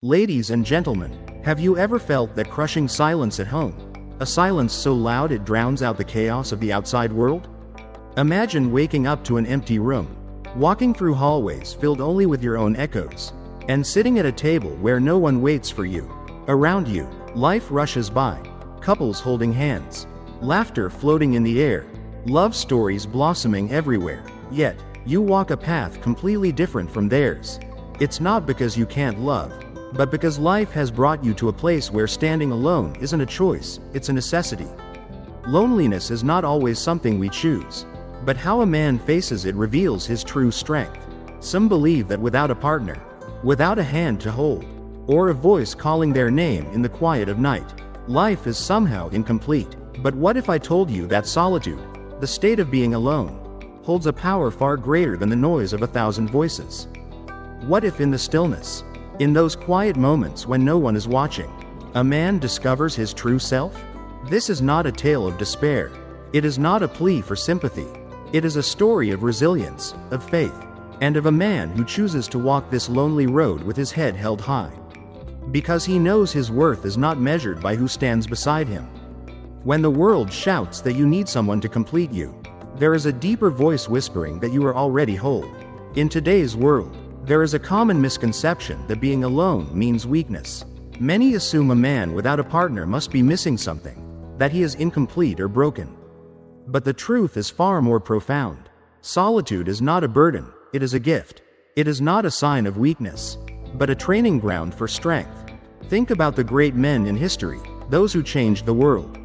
Ladies and gentlemen, have you ever felt that crushing silence at home? A silence so loud it drowns out the chaos of the outside world? Imagine waking up to an empty room, walking through hallways filled only with your own echoes, and sitting at a table where no one waits for you. Around you, life rushes by, couples holding hands, laughter floating in the air, love stories blossoming everywhere. Yet, you walk a path completely different from theirs. It's not because you can't love, but because life has brought you to a place where standing alone isn't a choice, it's a necessity. Loneliness is not always something we choose, but how a man faces it reveals his true strength. Some believe that without a partner, without a hand to hold, or a voice calling their name in the quiet of night, life is somehow incomplete. But what if I told you that solitude, the state of being alone, holds a power far greater than the noise of 1,000 voices? What if in the stillness, in those quiet moments when no one is watching, a man discovers his true self? This is not a tale of despair. It is not a plea for sympathy. It is a story of resilience, of faith, and of a man who chooses to walk this lonely road with his head held high. Because he knows his worth is not measured by who stands beside him. When the world shouts that you need someone to complete you, there is a deeper voice whispering that you are already whole. In today's world, there is a common misconception that being alone means weakness. Many assume a man without a partner must be missing something, that he is incomplete or broken. But the truth is far more profound. Solitude is not a burden, it is a gift. It is not a sign of weakness, but a training ground for strength. Think about the great men in history, those who changed the world.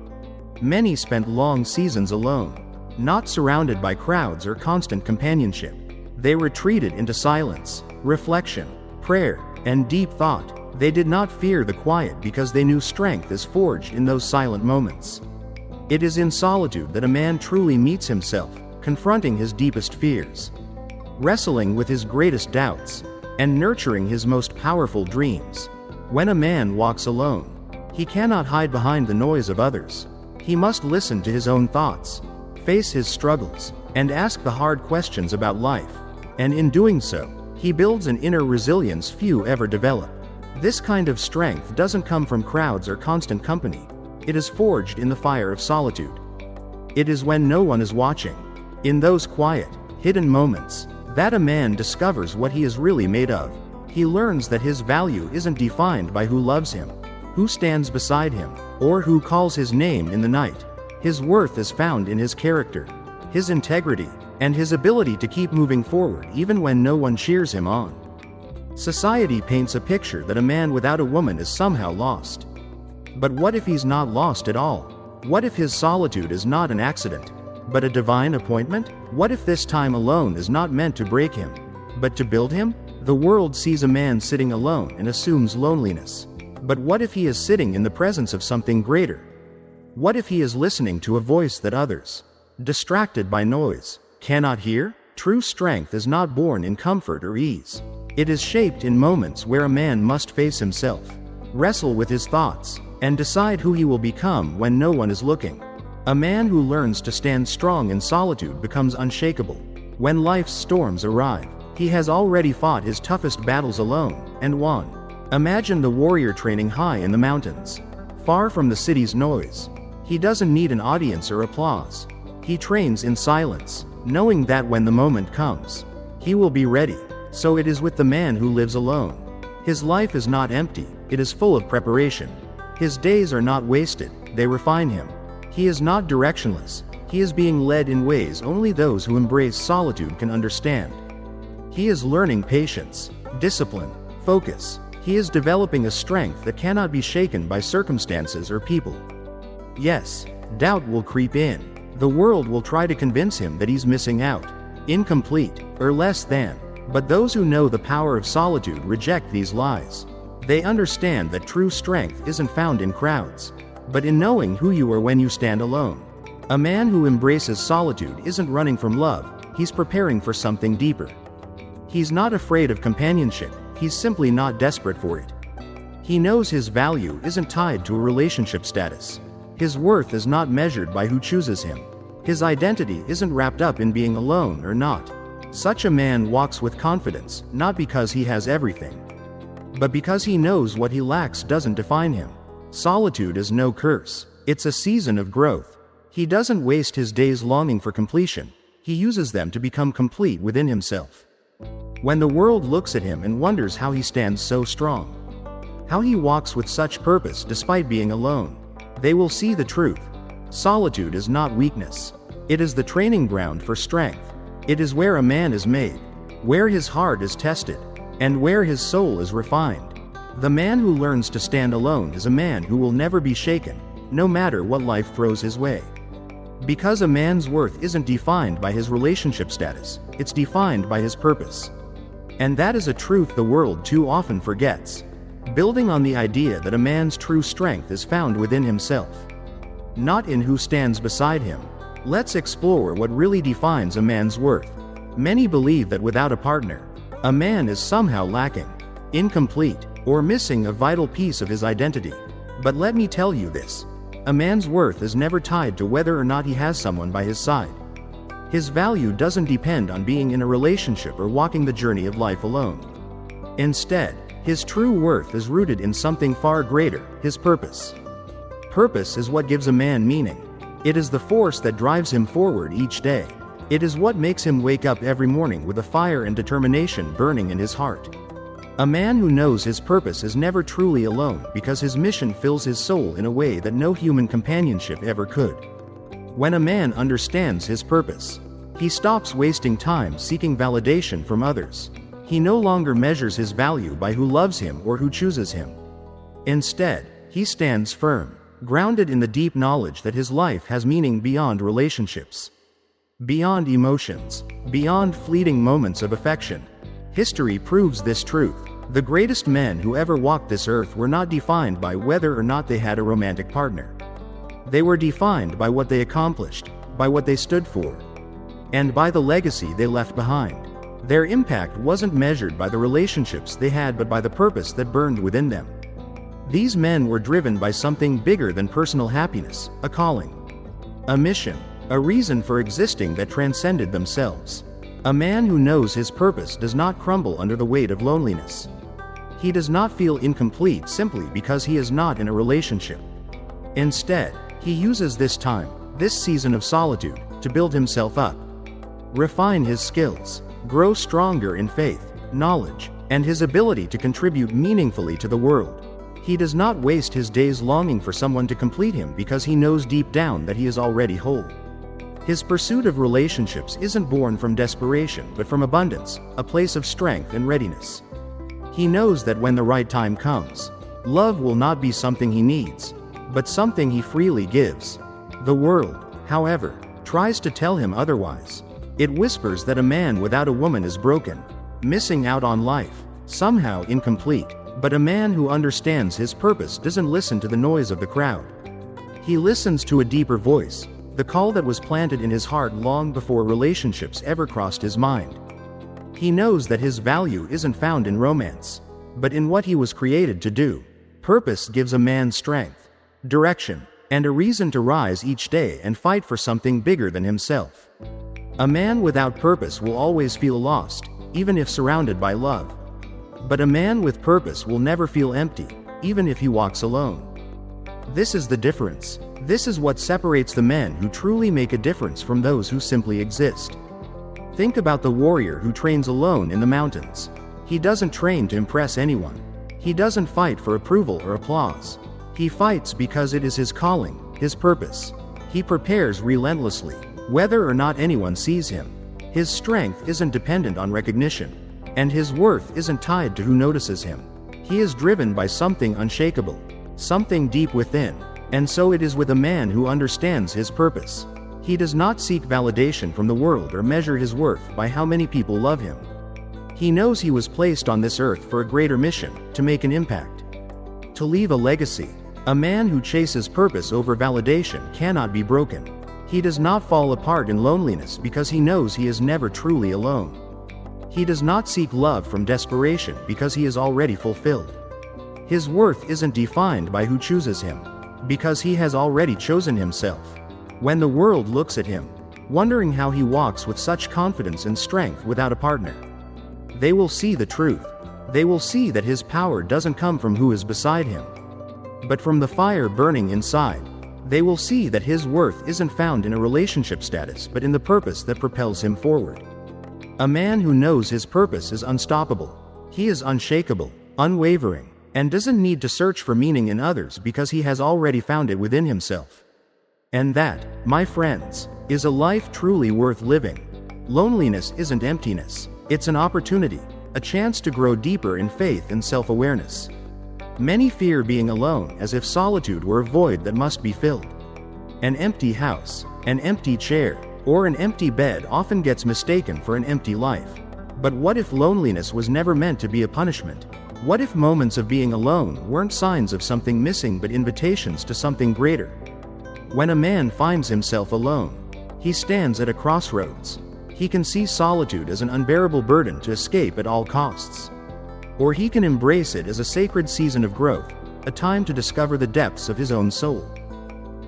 Many spent long seasons alone, not surrounded by crowds or constant companionship. They retreated into silence, reflection, prayer, and deep thought. They did not fear the quiet because they knew strength is forged in those silent moments. It is in solitude that a man truly meets himself, confronting his deepest fears, wrestling with his greatest doubts, and nurturing his most powerful dreams. When a man walks alone, he cannot hide behind the noise of others. He must listen to his own thoughts, face his struggles, and ask the hard questions about life. And in doing so, he builds an inner resilience few ever develop. This kind of strength doesn't come from crowds or constant company. It is forged in the fire of solitude. It is when no one is watching, in those quiet, hidden moments, that a man discovers what he is really made of. He learns that his value isn't defined by who loves him, who stands beside him, or who calls his name in the night. His worth is found in his character, his integrity, and his ability to keep moving forward even when no one cheers him on. Society paints a picture that a man without a woman is somehow lost. But what if he's not lost at all? What if his solitude is not an accident, but a divine appointment? What if this time alone is not meant to break him, but to build him? The world sees a man sitting alone and assumes loneliness. But what if he is sitting in the presence of something greater? What if he is listening to a voice that others, distracted by noise, cannot hear? True strength is not born in comfort or ease. It is shaped in moments where a man must face himself, wrestle with his thoughts, and decide who he will become when no one is looking. A man who learns to stand strong in solitude becomes unshakable. When life's storms arrive, he has already fought his toughest battles alone, and won. Imagine the warrior training high in the mountains, far from the city's noise. He doesn't need an audience or applause. He trains in silence, knowing that when the moment comes, he will be ready. So it is with the man who lives alone. His life is not empty, it is full of preparation. His days are not wasted, they refine him. He is not directionless, he is being led in ways only those who embrace solitude can understand. He is learning patience, discipline, focus. He is developing a strength that cannot be shaken by circumstances or people. Yes, doubt will creep in. The world will try to convince him that he's missing out, incomplete, or less than. But those who know the power of solitude reject these lies. They understand that true strength isn't found in crowds, but in knowing who you are when you stand alone. A man who embraces solitude isn't running from love, he's preparing for something deeper. He's not afraid of companionship, he's simply not desperate for it. He knows his value isn't tied to a relationship status. His worth is not measured by who chooses him. His identity isn't wrapped up in being alone or not. Such a man walks with confidence, not because he has everything, but because he knows what he lacks doesn't define him. Solitude is no curse. It's a season of growth. He doesn't waste his days longing for completion. He uses them to become complete within himself. When the world looks at him and wonders how he stands so strong, how he walks with such purpose despite being alone, they will see the truth. Solitude is not weakness. It is the training ground for strength. It is where a man is made, where his heart is tested, and where his soul is refined. The man who learns to stand alone is a man who will never be shaken, no matter what life throws his way. Because a man's worth isn't defined by his relationship status, it's defined by his purpose. And that is a truth the world too often forgets. Building on the idea that a man's true strength is found within himself, not in who stands beside him, let's explore what really defines a man's worth. Many believe that without a partner, a man is somehow lacking, incomplete, or missing a vital piece of his identity. But let me tell you this: a man's worth is never tied to whether or not he has someone by his side. His value doesn't depend on being in a relationship or walking the journey of life alone. Instead, his true worth is rooted in something far greater: his purpose. Purpose is what gives a man meaning. It is the force that drives him forward each day. It is what makes him wake up every morning with a fire and determination burning in his heart. A man who knows his purpose is never truly alone because his mission fills his soul in a way that no human companionship ever could. When a man understands his purpose, he stops wasting time seeking validation from others. He no longer measures his value by who loves him or who chooses him. Instead, he stands firm, grounded in the deep knowledge that his life has meaning beyond relationships, beyond emotions, beyond fleeting moments of affection. History proves this truth. The greatest men who ever walked this earth were not defined by whether or not they had a romantic partner. They were defined by what they accomplished, by what they stood for, and by the legacy they left behind. Their impact wasn't measured by the relationships they had but by the purpose that burned within them. These men were driven by something bigger than personal happiness: a calling, a mission, a reason for existing that transcended themselves. A man who knows his purpose does not crumble under the weight of loneliness. He does not feel incomplete simply because he is not in a relationship. Instead, he uses this time, this season of solitude, to build himself up, refine his skills, grow stronger in faith, knowledge, and his ability to contribute meaningfully to the world. He does not waste his days longing for someone to complete him because he knows deep down that he is already whole. His pursuit of relationships isn't born from desperation but from abundance, a place of strength and readiness. He knows that when the right time comes, love will not be something he needs, but something he freely gives. The world, however, tries to tell him otherwise. It whispers that a man without a woman is broken, missing out on life, somehow incomplete. But a man who understands his purpose doesn't listen to the noise of the crowd. He listens to a deeper voice, the call that was planted in his heart long before relationships ever crossed his mind. He knows that his value isn't found in romance, but in what he was created to do. Purpose gives a man strength, direction, and a reason to rise each day and fight for something bigger than himself. A man without purpose will always feel lost, even if surrounded by love. But a man with purpose will never feel empty, even if he walks alone. This is the difference. This is what separates the men who truly make a difference from those who simply exist. Think about the warrior who trains alone in the mountains. He doesn't train to impress anyone. He doesn't fight for approval or applause. He fights because it is his calling, his purpose. He prepares relentlessly, whether or not anyone sees him. His strength isn't dependent on recognition, and his worth isn't tied to who notices him. He is driven by something unshakable, something deep within. And so it is with a man who understands his purpose. He does not seek validation from the world or measure his worth by how many people love him. He knows he was placed on this earth for a greater mission, to make an impact, to leave a legacy. A man who chases purpose over validation cannot be broken. He does not fall apart in loneliness because he knows he is never truly alone. He does not seek love from desperation because he is already fulfilled. His worth isn't defined by who chooses him, because he has already chosen himself. When the world looks at him, wondering how he walks with such confidence and strength without a partner, they will see the truth. They will see that his power doesn't come from who is beside him, but from the fire burning inside. They will see that his worth isn't found in a relationship status but in the purpose that propels him forward. A man who knows his purpose is unstoppable. He is unshakable, unwavering, and doesn't need to search for meaning in others because he has already found it within himself. And that, my friends, is a life truly worth living. Loneliness isn't emptiness. It's an opportunity, a chance to grow deeper in faith and self-awareness. Many fear being alone as if solitude were a void that must be filled. An empty house, an empty chair, or an empty bed often gets mistaken for an empty life. But what if loneliness was never meant to be a punishment? What if moments of being alone weren't signs of something missing but invitations to something greater? When a man finds himself alone, he stands at a crossroads. He can see solitude as an unbearable burden to escape at all costs. Or he can embrace it as a sacred season of growth, a time to discover the depths of his own soul.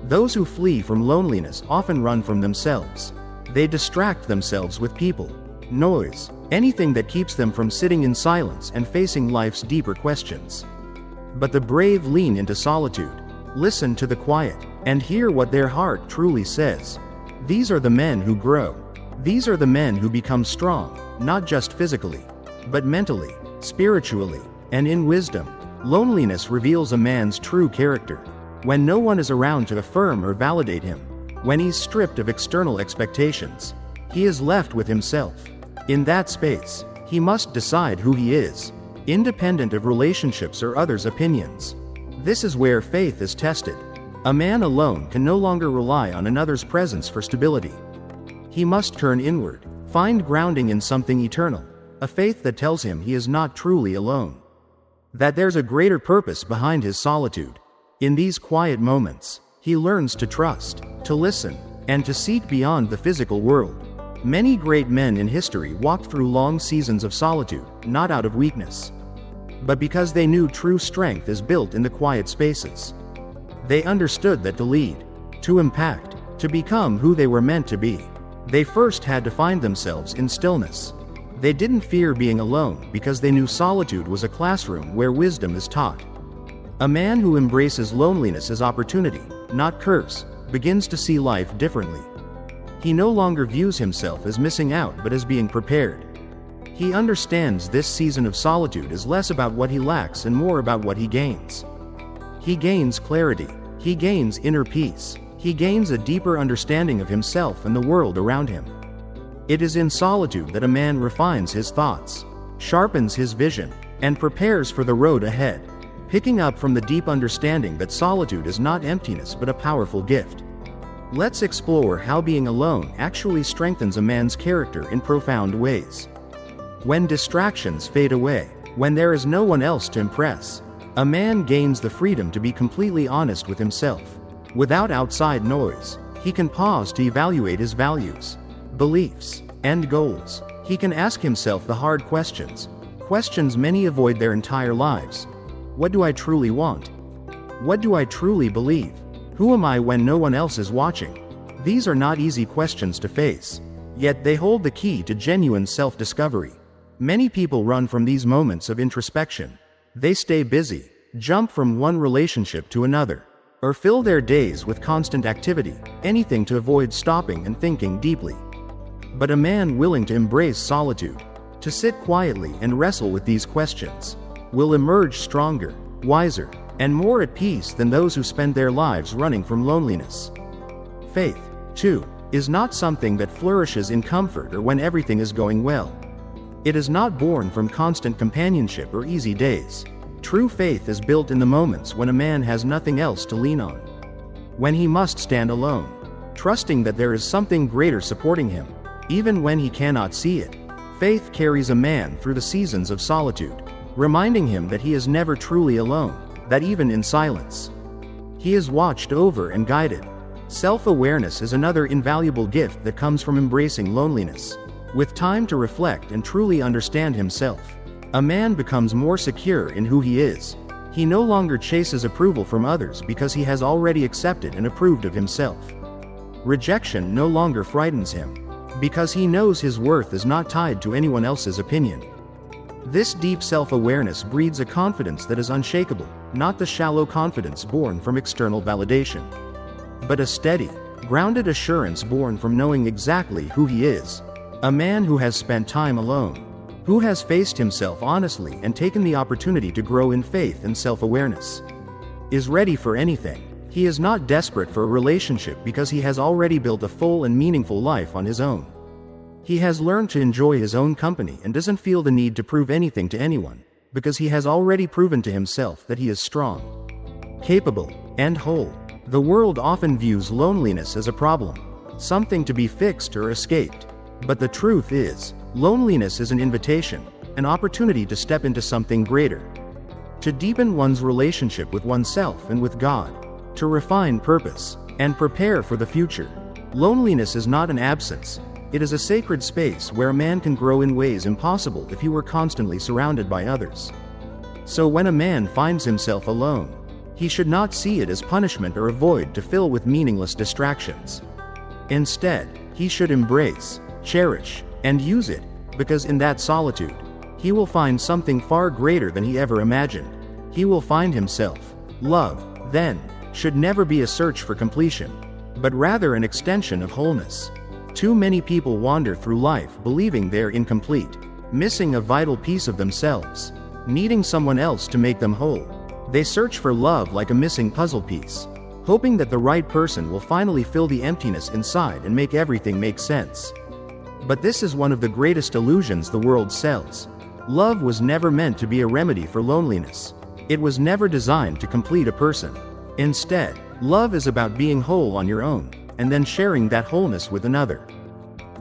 Those who flee from loneliness often run from themselves. They distract themselves with people, noise, anything that keeps them from sitting in silence and facing life's deeper questions. But the brave lean into solitude, listen to the quiet, and hear what their heart truly says. These are the men who grow. These are the men who become strong, not just physically, but mentally, spiritually, and in wisdom. Loneliness reveals a man's true character. When no one is around to affirm or validate him, when he's stripped of external expectations, he is left with himself. In that space, he must decide who he is, independent of relationships or others' opinions. This is where faith is tested. A man alone can no longer rely on another's presence for stability. He must turn inward, find grounding in something eternal, a faith that tells him he is not truly alone, that there's a greater purpose behind his solitude. In these quiet moments, he learns to trust, to listen, and to seek beyond the physical world. Many great men in history walked through long seasons of solitude, not out of weakness, but because they knew true strength is built in the quiet spaces. They understood that to lead, to impact, to become who they were meant to be, they first had to find themselves in stillness. They didn't fear being alone because they knew solitude was a classroom where wisdom is taught. A man who embraces loneliness as opportunity, not curse, begins to see life differently. He no longer views himself as missing out but as being prepared. He understands this season of solitude is less about what he lacks and more about what he gains. He gains clarity. He gains inner peace. He gains a deeper understanding of himself and the world around him. It is in solitude that a man refines his thoughts, sharpens his vision, and prepares for the road ahead, picking up from the deep understanding that solitude is not emptiness but a powerful gift. Let's explore how being alone actually strengthens a man's character in profound ways. When distractions fade away, when there is no one else to impress, a man gains the freedom to be completely honest with himself. Without outside noise, he can pause to evaluate his values, beliefs, and goals. He can ask himself the hard questions, questions many avoid their entire lives. What do I truly want? What do I truly believe? Who am I when no one else is watching? These are not easy questions to face, yet they hold the key to genuine self-discovery. Many people run from these moments of introspection. They stay busy, jump from one relationship to another, or fill their days with constant activity, anything to avoid stopping and thinking deeply. But a man willing to embrace solitude, to sit quietly and wrestle with these questions, will emerge stronger, wiser, and more at peace than those who spend their lives running from loneliness. Faith, too, is not something that flourishes in comfort or when everything is going well. It is not born from constant companionship or easy days. True faith is built in the moments when a man has nothing else to lean on, when he must stand alone, trusting that there is something greater supporting him, even when he cannot see it. Faith carries a man through the seasons of solitude, reminding him that he is never truly alone, that even in silence, he is watched over and guided. Self-awareness is another invaluable gift that comes from embracing loneliness. With time to reflect and truly understand himself, a man becomes more secure in who he is. He no longer chases approval from others because he has already accepted and approved of himself. Rejection no longer frightens him, because he knows his worth is not tied to anyone else's opinion. This deep self-awareness breeds a confidence that is unshakable, not the shallow confidence born from external validation, but a steady, grounded assurance born from knowing exactly who he is. A man who has spent time alone, who has faced himself honestly and taken the opportunity to grow in faith and self-awareness, is ready for anything. He is not desperate for a relationship because he has already built a full and meaningful life on his own. He has learned to enjoy his own company and doesn't feel the need to prove anything to anyone, because he has already proven to himself that he is strong, capable, and whole. The world often views loneliness as a problem, something to be fixed or escaped. But the truth is, loneliness is an invitation, an opportunity to step into something greater, to deepen one's relationship with oneself and with God, to refine purpose, and prepare for the future. Loneliness is not an absence, it is a sacred space where a man can grow in ways impossible if he were constantly surrounded by others. So when a man finds himself alone, he should not see it as punishment or a void to fill with meaningless distractions. Instead, he should embrace, cherish, and use it, because in that solitude, he will find something far greater than he ever imagined. He will find himself. Love, then, should never be a search for completion, but rather an extension of wholeness. Too many people wander through life believing they're incomplete, missing a vital piece of themselves, needing someone else to make them whole. They search for love like a missing puzzle piece, hoping that the right person will finally fill the emptiness inside and make everything make sense. But this is one of the greatest illusions the world sells. Love was never meant to be a remedy for loneliness. It was never designed to complete a person. Instead, love is about being whole on your own, and then sharing that wholeness with another.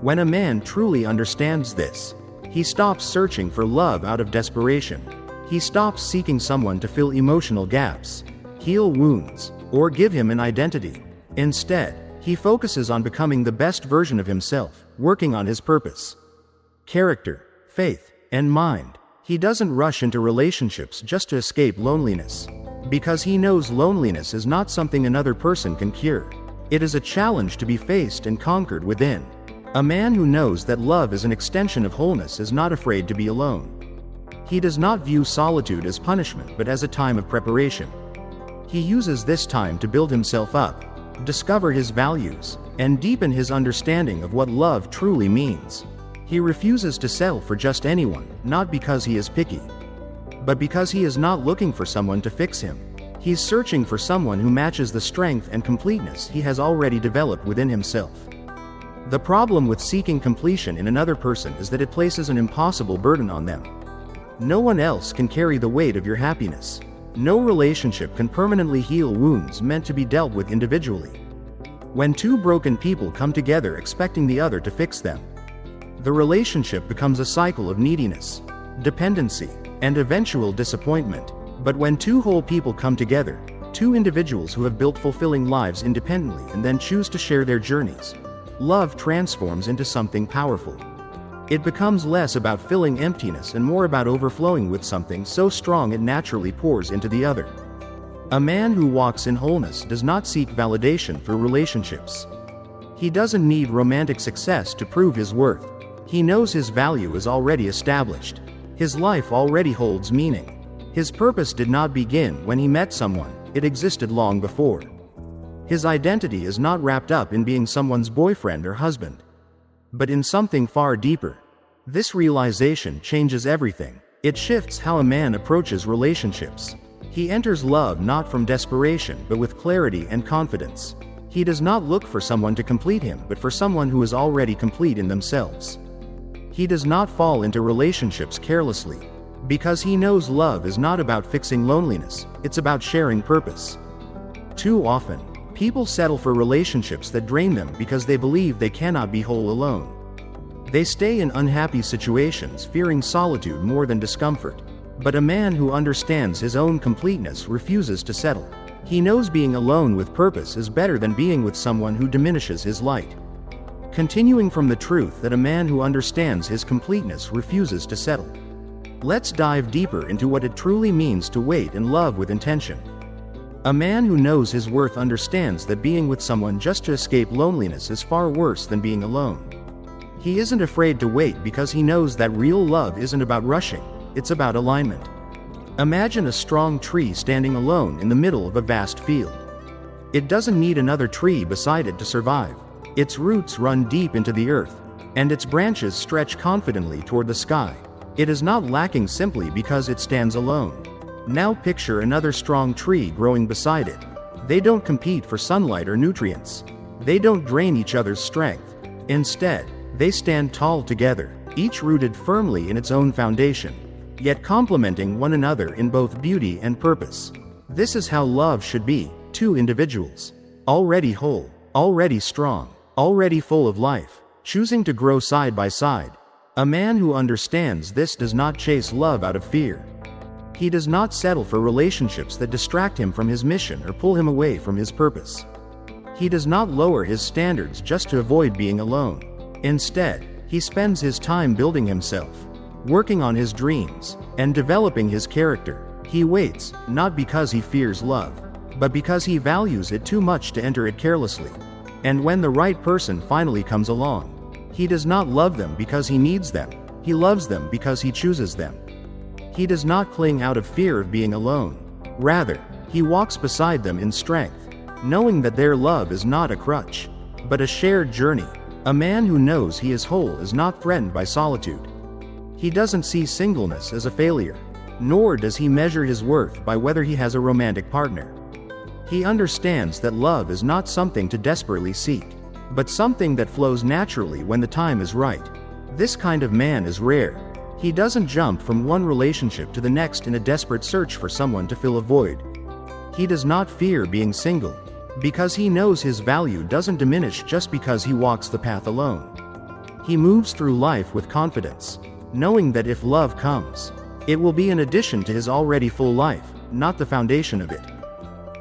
When a man truly understands this, he stops searching for love out of desperation. He stops seeking someone to fill emotional gaps, heal wounds, or give him an identity. Instead, he focuses on becoming the best version of himself, working on his purpose, character, faith, and mind. He doesn't rush into relationships just to escape loneliness, because he knows loneliness is not something another person can cure. It is a challenge to be faced and conquered within. A man who knows that love is an extension of wholeness is not afraid to be alone. He does not view solitude as punishment but as a time of preparation. He uses this time to build himself up, discover his values, and deepen his understanding of what love truly means. He refuses to settle for just anyone, not because he is picky, but because he is not looking for someone to fix him. He's searching for someone who matches the strength and completeness he has already developed within himself. The problem with seeking completion in another person is that it places an impossible burden on them. No one else can carry the weight of your happiness. No relationship can permanently heal wounds meant to be dealt with individually. When two broken people come together expecting the other to fix them, the relationship becomes a cycle of neediness, dependency, and eventual disappointment. But when two whole people come together, two individuals who have built fulfilling lives independently and then choose to share their journeys, love transforms into something powerful. It becomes less about filling emptiness and more about overflowing with something so strong it naturally pours into the other. A man who walks in wholeness does not seek validation through relationships. He doesn't need romantic success to prove his worth. He knows his value is already established. His life already holds meaning. His purpose did not begin when he met someone, it existed long before. His identity is not wrapped up in being someone's boyfriend or husband, but in something far deeper. This realization changes everything. It shifts how a man approaches relationships. He enters love not from desperation but with clarity and confidence. He does not look for someone to complete him but for someone who is already complete in themselves. He does not fall into relationships carelessly, because he knows love is not about fixing loneliness, it's about sharing purpose. Too often, people settle for relationships that drain them because they believe they cannot be whole alone. They stay in unhappy situations fearing solitude more than discomfort. But a man who understands his own completeness refuses to settle. He knows being alone with purpose is better than being with someone who diminishes his light. Continuing from the truth that a man who understands his completeness refuses to settle, let's dive deeper into what it truly means to wait and love with intention. A man who knows his worth understands that being with someone just to escape loneliness is far worse than being alone. He isn't afraid to wait because he knows that real love isn't about rushing, it's about alignment. Imagine a strong tree standing alone in the middle of a vast field. It doesn't need another tree beside it to survive. Its roots run deep into the earth, and its branches stretch confidently toward the sky. It is not lacking simply because it stands alone. Now picture another strong tree growing beside it. They don't compete for sunlight or nutrients. They don't drain each other's strength. Instead, they stand tall together, each rooted firmly in its own foundation, yet complementing one another in both beauty and purpose. This is how love should be: two individuals, already whole, already strong, already full of life, choosing to grow side by side. A man who understands this does not chase love out of fear. He does not settle for relationships that distract him from his mission or pull him away from his purpose. He does not lower his standards just to avoid being alone. Instead, he spends his time building himself, working on his dreams, and developing his character. He waits, not because he fears love, but because he values it too much to enter it carelessly. And when the right person finally comes along, he does not love them because he needs them. He loves them because he chooses them. He does not cling out of fear of being alone. Rather, he walks beside them in strength, knowing that their love is not a crutch, but a shared journey. A man who knows he is whole is not threatened by solitude. He doesn't see singleness as a failure, nor does he measure his worth by whether he has a romantic partner. He understands that love is not something to desperately seek, but something that flows naturally when the time is right. This kind of man is rare. He doesn't jump from one relationship to the next in a desperate search for someone to fill a void. He does not fear being single, because he knows his value doesn't diminish just because he walks the path alone. He moves through life with confidence, knowing that if love comes, it will be an addition to his already full life, not the foundation of it.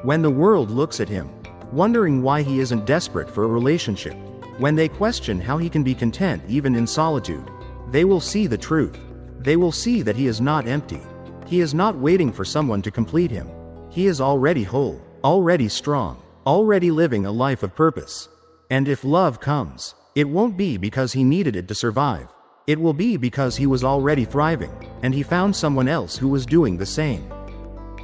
When the world looks at him, wondering why he isn't desperate for a relationship, when they question how he can be content even in solitude, they will see the truth. They will see that he is not empty. He is not waiting for someone to complete him. He is already whole, already strong, already living a life of purpose. And if love comes, it won't be because he needed it to survive. It will be because he was already thriving, and he found someone else who was doing the same.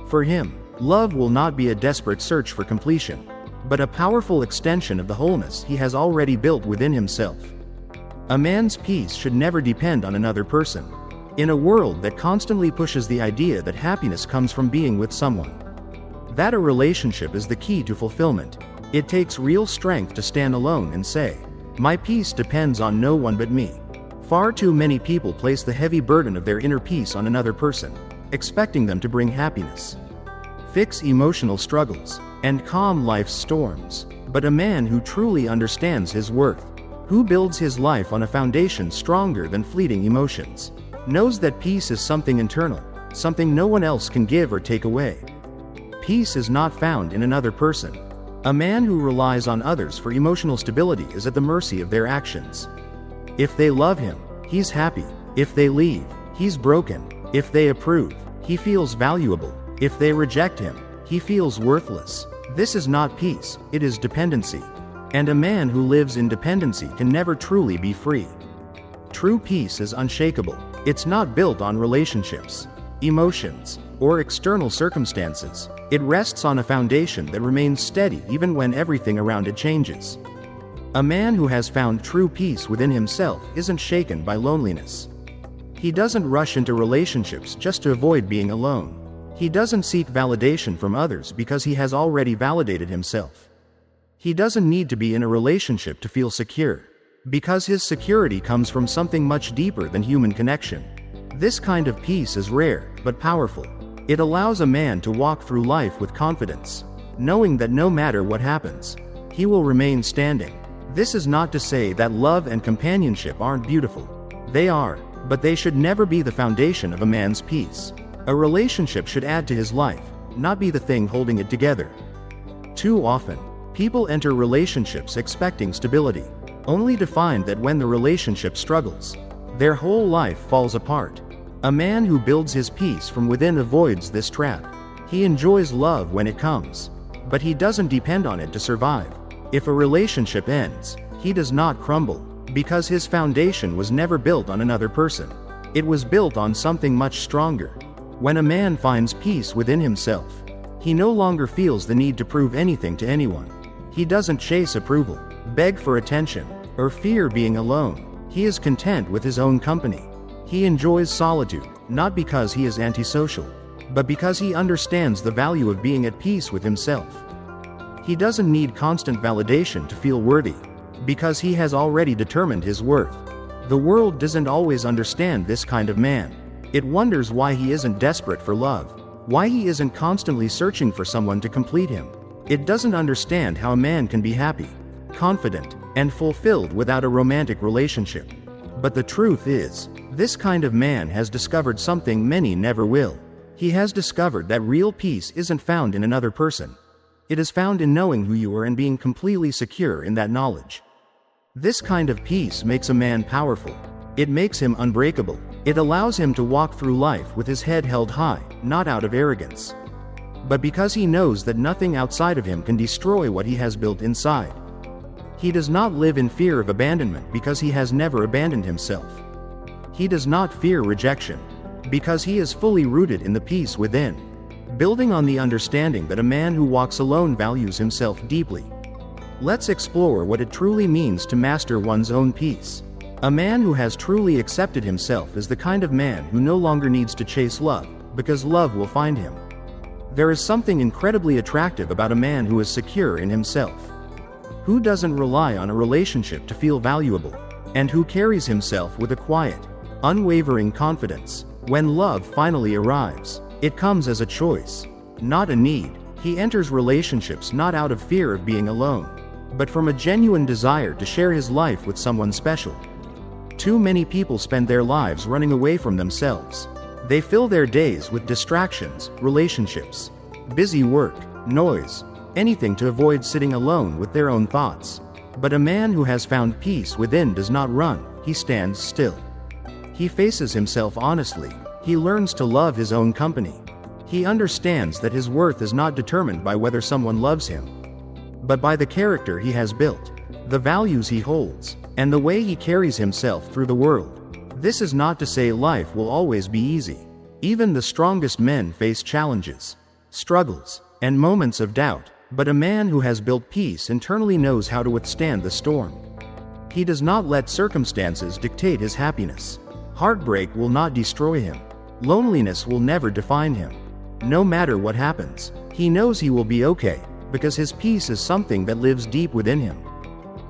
For him, love will not be a desperate search for completion, but a powerful extension of the wholeness he has already built within himself. A man's peace should never depend on another person. In a world that constantly pushes the idea that happiness comes from being with someone, that a relationship is the key to fulfillment, it takes real strength to stand alone and say, "My peace depends on no one but me." Far too many people place the heavy burden of their inner peace on another person, expecting them to bring happiness, fix emotional struggles, and calm life's storms. But a man who truly understands his worth, who builds his life on a foundation stronger than fleeting emotions, knows that peace is something internal, something no one else can give or take away. Peace is not found in another person. A man who relies on others for emotional stability is at the mercy of their actions. If they love him, he's happy. If they leave, he's broken. If they approve, he feels valuable. If they reject him, he feels worthless. This is not peace, it is dependency. And a man who lives in dependency can never truly be free. True peace is unshakable. It's not built on relationships, emotions, or external circumstances. It rests on a foundation that remains steady even when everything around it changes. A man who has found true peace within himself isn't shaken by loneliness. He doesn't rush into relationships just to avoid being alone. He doesn't seek validation from others because he has already validated himself. He doesn't need to be in a relationship to feel secure, because his security comes from something much deeper than human connection. This kind of peace is rare, but powerful. It allows a man to walk through life with confidence, knowing that no matter what happens, he will remain standing. This is not to say that love and companionship aren't beautiful. They are, but they should never be the foundation of a man's peace. A relationship should add to his life, not be the thing holding it together. Too often, people enter relationships expecting stability, only to find that when the relationship struggles, their whole life falls apart. A man who builds his peace from within avoids this trap. He enjoys love when it comes, but he doesn't depend on it to survive. If a relationship ends, he does not crumble, because his foundation was never built on another person. It was built on something much stronger. When a man finds peace within himself, he no longer feels the need to prove anything to anyone. He doesn't chase approval, beg for attention, or fear being alone. He is content with his own company. He enjoys solitude, not because he is antisocial, but because he understands the value of being at peace with himself. He doesn't need constant validation to feel worthy, because he has already determined his worth. The world doesn't always understand this kind of man. It wonders why he isn't desperate for love, why he isn't constantly searching for someone to complete him. It doesn't understand how a man can be happy, confident, and fulfilled without a romantic relationship. But the truth is, this kind of man has discovered something many never will. He has discovered that real peace isn't found in another person. It is found in knowing who you are and being completely secure in that knowledge. This kind of peace makes a man powerful. It makes him unbreakable. It allows him to walk through life with his head held high, not out of arrogance, but because he knows that nothing outside of him can destroy what he has built inside. He does not live in fear of abandonment because he has never abandoned himself. He does not fear rejection because he is fully rooted in the peace within, building on the understanding that a man who walks alone values himself deeply. Let's explore what it truly means to master one's own peace. A man who has truly accepted himself is the kind of man who no longer needs to chase love, because love will find him. There is something incredibly attractive about a man who is secure in himself, who doesn't rely on a relationship to feel valuable, and who carries himself with a quiet, unwavering confidence. When love finally arrives, it comes as a choice, not a need. He enters relationships not out of fear of being alone, but from a genuine desire to share his life with someone special. Too many people spend their lives running away from themselves. They fill their days with distractions, relationships, busy work, noise, anything to avoid sitting alone with their own thoughts. But a man who has found peace within does not run, he stands still. He faces himself honestly. He learns to love his own company. He understands that his worth is not determined by whether someone loves him, but by the character he has built, the values he holds, and the way he carries himself through the world. This is not to say life will always be easy. Even the strongest men face challenges, struggles, and moments of doubt, but a man who has built peace internally knows how to withstand the storm. He does not let circumstances dictate his happiness. Heartbreak will not destroy him. Loneliness will never define him. No matter what happens, he knows he will be okay, because his peace is something that lives deep within him,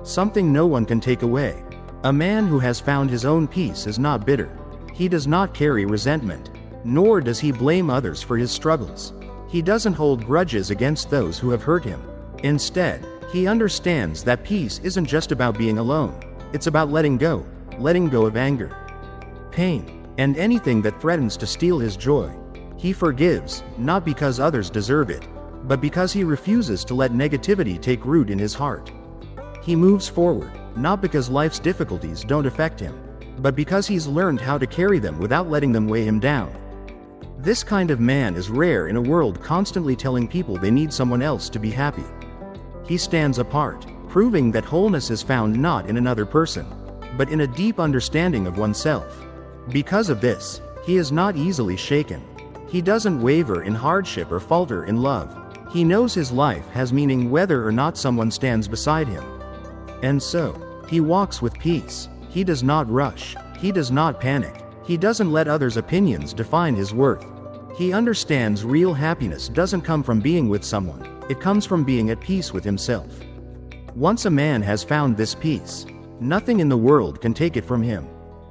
something no one can take away. A man who has found his own peace is not bitter. He does not carry resentment, nor does he blame others for his struggles. He doesn't hold grudges against those who have hurt him. Instead, he understands that peace isn't just about being alone. It's about letting go of anger, pain, and anything that threatens to steal his joy. He forgives, not because others deserve it, but because he refuses to let negativity take root in his heart. He moves forward, not because life's difficulties don't affect him, but because he's learned how to carry them without letting them weigh him down. This kind of man is rare in a world constantly telling people they need someone else to be happy. He stands apart, proving that wholeness is found not in another person, but in a deep understanding of oneself. Because of this, he is not easily shaken. He doesn't waver in hardship or falter in love. He knows his life has meaning whether or not someone stands beside him. And so, he walks with peace. He does not rush. He does not panic. He doesn't let others' opinions define his worth. He understands real happiness doesn't come from being with someone. It comes from being at peace with himself. Once a man has found this peace, nothing in the world can take it from him.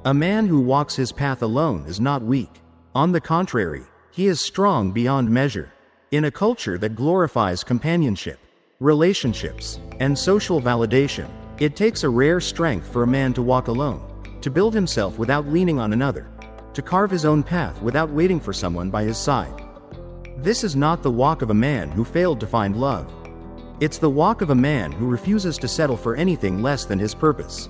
A man who walks his path alone is not weak. On the contrary, he is strong beyond measure. In a culture that glorifies companionship, relationships, and social validation, it takes a rare strength for a man to walk alone, to build himself without leaning on another, to carve his own path without waiting for someone by his side. This is not the walk of a man who failed to find love. It's the walk of a man who refuses to settle for anything less than his purpose.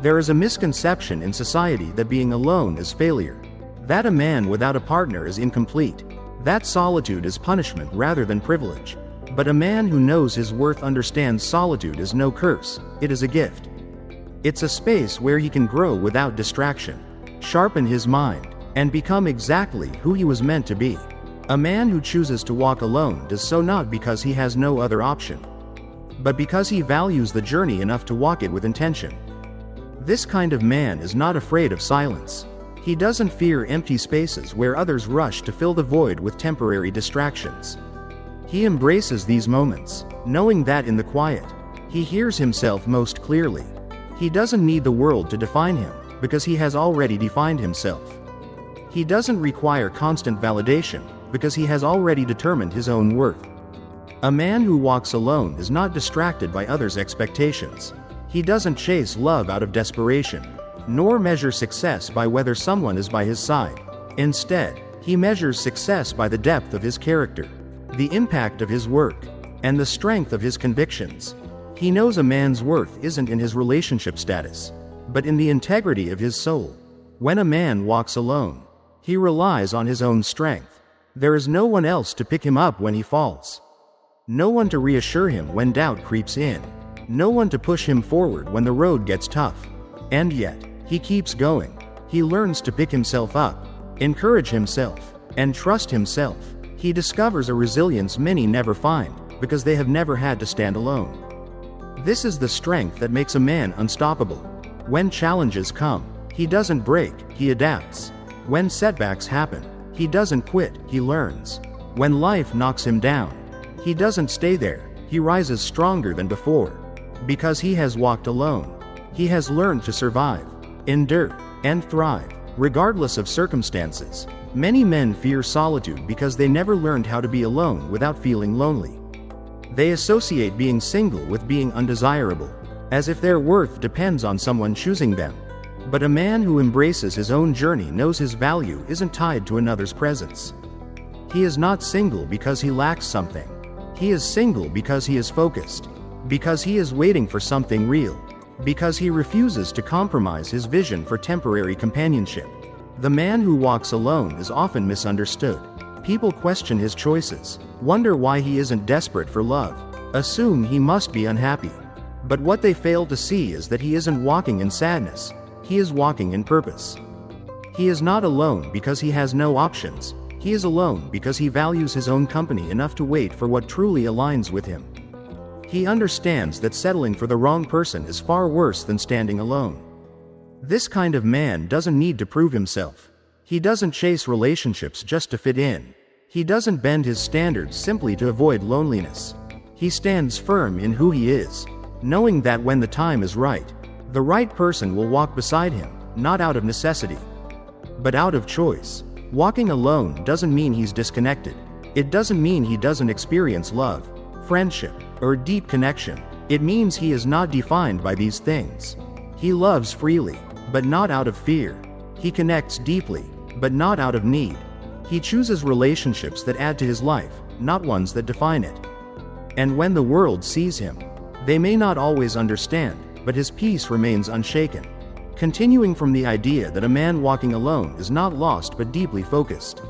There is a misconception in society that being alone is failure, that a man without a partner is incomplete, that solitude is punishment rather than privilege. But a man who knows his worth understands solitude is no curse, it is a gift. It's a space where he can grow without distraction, sharpen his mind, and become exactly who he was meant to be. A man who chooses to walk alone does so not because he has no other option, but because he values the journey enough to walk it with intention. This kind of man is not afraid of silence. He doesn't fear empty spaces where others rush to fill the void with temporary distractions. He embraces these moments, knowing that in the quiet, he hears himself most clearly. He doesn't need the world to define him, because he has already defined himself. He doesn't require constant validation, because he has already determined his own worth. A man who walks alone is not distracted by others' expectations. He doesn't chase love out of desperation, nor measure success by whether someone is by his side. Instead, he measures success by the depth of his character, the impact of his work, and the strength of his convictions. He knows a man's worth isn't in his relationship status, but in the integrity of his soul. When a man walks alone, he relies on his own strength. There is no one else to pick him up when he falls. No one to reassure him when doubt creeps in. No one to push him forward when the road gets tough. And yet, he keeps going. He learns to pick himself up, encourage himself, and trust himself. He discovers a resilience many never find, because they have never had to stand alone. This is the strength that makes a man unstoppable. When challenges come, he doesn't break, he adapts. When setbacks happen, he doesn't quit, he learns. When life knocks him down, he doesn't stay there, he rises stronger than before. Because he has walked alone, he has learned to survive, endure, and thrive, regardless of circumstances. Many men fear solitude because they never learned how to be alone without feeling lonely. They associate being single with being undesirable, as if their worth depends on someone choosing them. But a man who embraces his own journey knows his value isn't tied to another's presence. He is not single because he lacks something. He is single because he is focused, because he is waiting for something real, because he refuses to compromise his vision for temporary companionship. The man who walks alone is often misunderstood. People question his choices, wonder why he isn't desperate for love, assume he must be unhappy. But what they fail to see is that he isn't walking in sadness, he is walking in purpose. He is not alone because he has no options, he is alone because he values his own company enough to wait for what truly aligns with him. He understands that settling for the wrong person is far worse than standing alone. This kind of man doesn't need to prove himself. He doesn't chase relationships just to fit in. He doesn't bend his standards simply to avoid loneliness. He stands firm in who he is, knowing that when the time is right, the right person will walk beside him, not out of necessity, but out of choice. Walking alone doesn't mean he's disconnected. It doesn't mean he doesn't experience love, friendship, or deep connection. It means he is not defined by these things. He loves freely, but not out of fear. He connects deeply, but not out of need. He chooses relationships that add to his life, not ones that define it. And when the world sees him, they may not always understand, but his peace remains unshaken. Continuing from the idea that a man walking alone is not lost but deeply focused,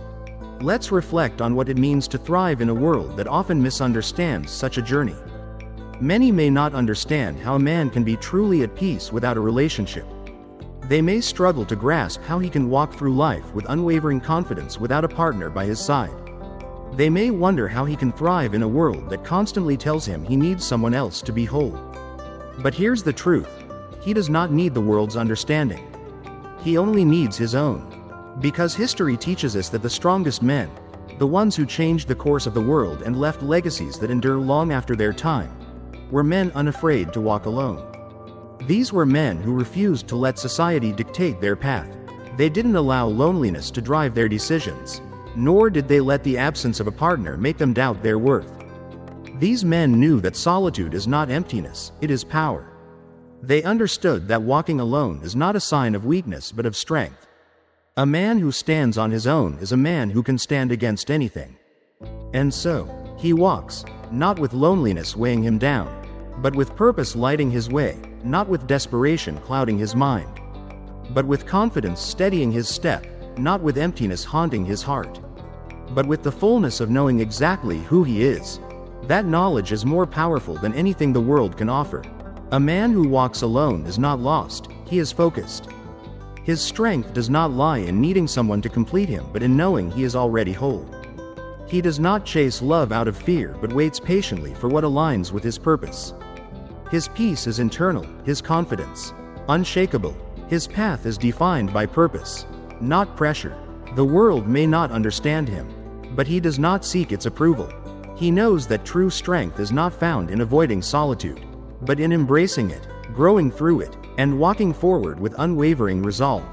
let's reflect on what it means to thrive in a world that often misunderstands such a journey. Many may not understand how a man can be truly at peace without a relationship. They may struggle to grasp how he can walk through life with unwavering confidence without a partner by his side. They may wonder how he can thrive in a world that constantly tells him he needs someone else to be whole. But here's the truth: he does not need the world's understanding. He only needs his own. Because history teaches us that the strongest men, the ones who changed the course of the world and left legacies that endure long after their time, were men unafraid to walk alone. These were men who refused to let society dictate their path. They didn't allow loneliness to drive their decisions, nor did they let the absence of a partner make them doubt their worth. These men knew that solitude is not emptiness, it is power. They understood that walking alone is not a sign of weakness but of strength. A man who stands on his own is a man who can stand against anything. And so, he walks, not with loneliness weighing him down, but with purpose lighting his way, not with desperation clouding his mind, but with confidence steadying his step, not with emptiness haunting his heart, but with the fullness of knowing exactly who he is. That knowledge is more powerful than anything the world can offer. A man who walks alone is not lost, he is focused. His strength does not lie in needing someone to complete him but in knowing he is already whole. He does not chase love out of fear but waits patiently for what aligns with his purpose. His peace is internal, his confidence unshakable. His path is defined by purpose, not pressure. The world may not understand him, but he does not seek its approval. He knows that true strength is not found in avoiding solitude, but in embracing it, growing through it, and walking forward with unwavering resolve.